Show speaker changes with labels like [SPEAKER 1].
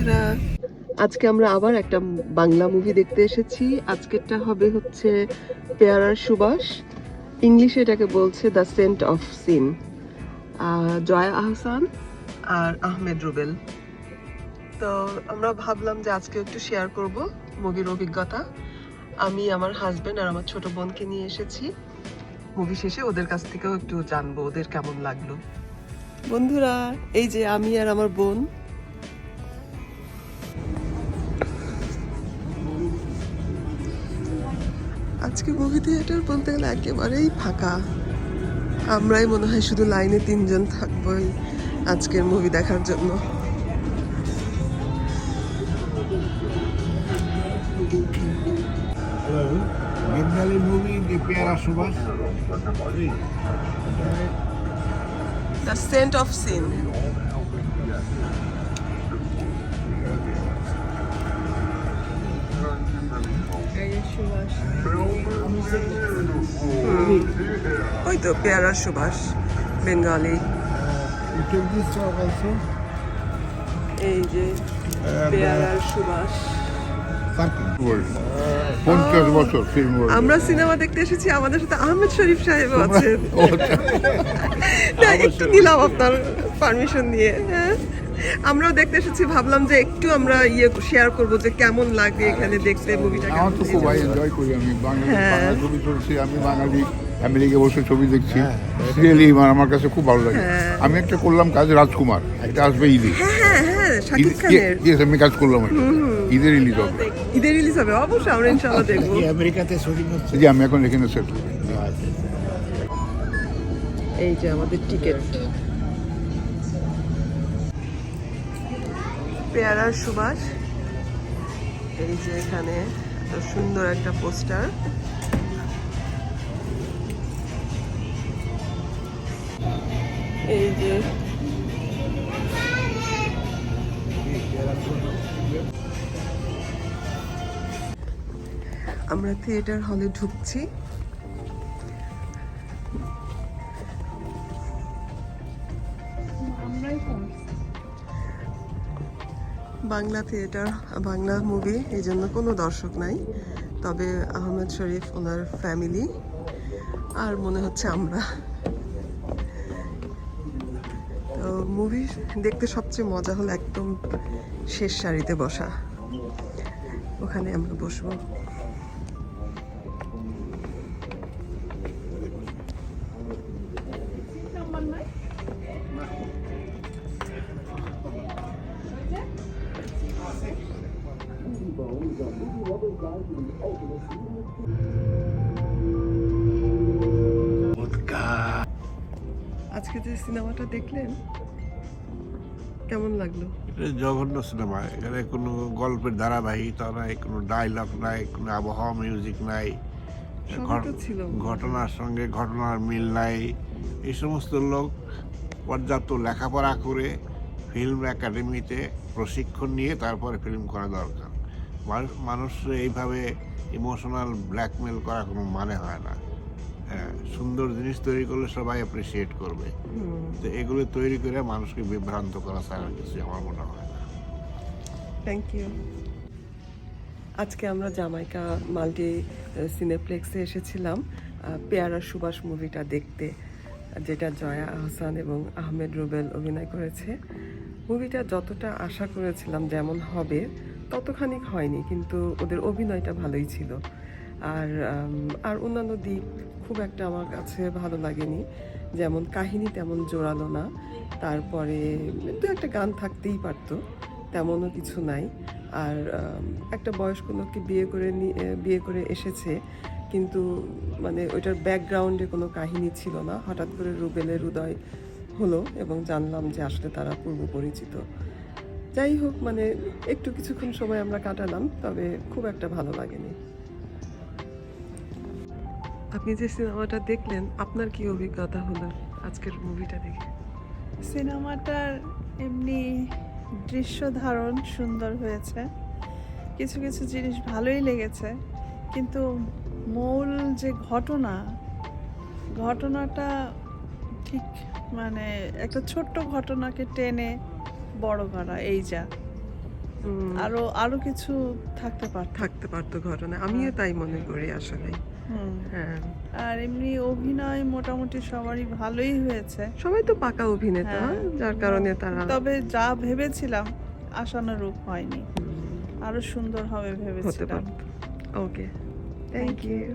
[SPEAKER 1] বন্ধুরা, আজকে আমরা আবার একটা বাংলা মুভি দেখতে এসেছি। আজকেরটা হবে হচ্ছে পেয়ারার সুবাস, ইংলিশে এটাকে বলছে the Saint of sin. Jaya Ahsan আর আহমেদ রুবেল। তো আমরা ভাবলাম যে আজকে একটু শেয়ার করব মুভির অভিজ্ঞতা। আমি, আমার হাজবেন্ড আর আমার ছোট বোনকে নিয়ে এসেছি। মুভি শেষে ওদের কাছ থেকেও একটু জানবো ওদের কেমন লাগলো। বন্ধুরা, এই যে আমি আর আমার বোন। আজকে মুভি থিয়েটার বলতে গেলে একেবারেই ফাঁকা। আমরাই মনে হয় শুধু লাইনে 3 জন থাকবোই আজকের মুভি দেখার জন্য।
[SPEAKER 2] Bengali movie The Pyara Subhash.
[SPEAKER 1] The Saint of sin. ওই তো Pyara Subhash, Bengali.
[SPEAKER 2] You took this talk also?
[SPEAKER 1] এই যে পেয়ারার সুভাষ।
[SPEAKER 2] 50 বছর ফিল্ম ওয়ার্ল্ড।
[SPEAKER 1] আমরা সিনেমা দেখতে এসেছি, আমাদের সাথে আহমেদ শরীফ সাহেব আছেন। না, একটু নিলাম আপনার পারমিশন নিয়ে। হ্যাঁ, আমরাও দেখতে এসেছি, ভাবলাম যে একটু আমরা শেয়ার করব যে কেমন লাগে এখানে দেখতে মুভিটা।
[SPEAKER 2] আমার তো খুব এনজয় করি, আমি বাঙালি ছবি চলছি, আমি বাঙালি আমেরিকা বসে ছবি দেখছি, রিয়েলি আমার কাছে খুব ভালো লাগে। আমি একটা করলাম কাজ রাজকুমার, এটা আসবে ঈদে।
[SPEAKER 1] হ্যাঁ হ্যাঁ, শাকিব খানের।
[SPEAKER 2] আমি কাজ করলাম, ঈদে রিলিজ হবে।
[SPEAKER 1] ঈদে রিলিজ হবে, অবশ্যই আমরা ইনশাআল্লাহ দেখবো।
[SPEAKER 3] আমেরিকাতে শুটিং হচ্ছে।
[SPEAKER 2] জি, আমি এখন এখানে সেট।
[SPEAKER 1] এই যে আমাদের টিকিট। পেয়ারার সুবাস, এই যে এখানে এত সুন্দর একটা পোস্টার। এই যে আমরা থিয়েটার হলে ঢুকছি। বাংলা থিয়েটার, বাংলা মুভি, এই জন্য কোনো দর্শক নাই, তবে আহমেদ শরীফ, ওনার ফ্যামিলি, আর মনে হচ্ছে আমরা। তো মুভি দেখতে সবচেয়ে মজা হলো একদম শেষ সারিতে বসা, ওখানে আমরা বসবো। আজকে যে সিনেমাটা দেখলেন কেমন লাগলো?
[SPEAKER 3] এটা জঘন্য সিনেমা। এখানে কোনো গল্পের ধারাবাহিকতা নাই, কোনো ডায়লগ নাই, কোনো আবহাওয়া মিউজিক নাই, ঘটনার সঙ্গে ঘটনার মিল নাই। এই সমস্ত লোক পর্যাপ্ত লেখাপড়া করে ফিল্ম একাডেমিতে প্রশিক্ষণ নিয়ে তারপরে ফিল্ম করা দরকার। মানুষ এইভাবে ইমোশনাল ব্ল্যাকমেল করা কোনো মানে হয় না। হ্যাঁ, সুন্দর জিনিস তৈরি করলে সবাই অ্যাপ্রিসিয়েট করবে, তো এগুলো তৈরি করে মানুষকে বিভ্রান্ত করা ছাড়া কিছু আমার মনে হয় না।
[SPEAKER 1] Thank you. আজকে আমরা জামাইকা মাল্টি সিনেপ্লেক্সে এসেছিলাম পেয়ারা সুবাস মুভিটা দেখতে, যেটা জয়া আহসান এবং আহমেদ রুবেল অভিনয় করেছে। মুভিটা যতটা আশা করেছিলাম যেমন হবে ততখানি হয়নি, কিন্তু ওদের অভিনয়টা ভালোই ছিল। আর অন্যান্য দিক খুব একটা আমার কাছে ভালো লাগেনি, যেমন কাহিনী তেমন জোরালো না, তারপরে দু একটা গান থাকতেই পারতো, তেমনও কিছু নাই। আর একটা বয়স্ক লোককে বিয়ে করে এসেছে, কিন্তু মানে ওইটার ব্যাকগ্রাউন্ডে কোনো কাহিনী ছিল না। হঠাৎ করে রুবেলের উদয় হলো এবং জানলাম যে আসলে তারা পূর্ব পরিচিত। যাই হোক, মানে একটু কিছুক্ষণ সময় আমরা কাটালাম, তবে খুব একটা ভালো লাগেনি। আপনি যে সিনেমাটা দেখলেন, আপনার কি অভিজ্ঞতা হলো আজকের মুভিটা দেখে?
[SPEAKER 4] সিনেমাটার এমনি দৃশ্য ধারণ সুন্দর হয়েছে, কিছু কিছু জিনিস ভালোই লেগেছে, কিন্তু মূল যে ঘটনাটা ঠিক মানে একটা ছোট্ট ঘটনাকে টেনে বড় করা, এই যা আরো আরো কিছু থাকতে পারত।
[SPEAKER 1] থাকতে পারতো ঘটনা, আমিও তাই মনে করি আসলে।
[SPEAKER 4] হুম।
[SPEAKER 1] হ্যাঁ,
[SPEAKER 4] আর এমনি অভিনয় মোটামুটি সবারই ভালোই হয়েছে।
[SPEAKER 1] সবাই তো পাকা অভিনেতা,
[SPEAKER 4] হ্যাঁ,
[SPEAKER 1] যার কারণে তারা
[SPEAKER 4] তবে যা ভেবেছিলাম আশানুরূপ হয়নি,
[SPEAKER 1] হুম,
[SPEAKER 4] আরো সুন্দর হবে
[SPEAKER 1] হতে
[SPEAKER 4] ভেবেছিলাম।
[SPEAKER 1] পারত। ওকে, থ্যাংক
[SPEAKER 4] Thank you.
[SPEAKER 1] ইউ।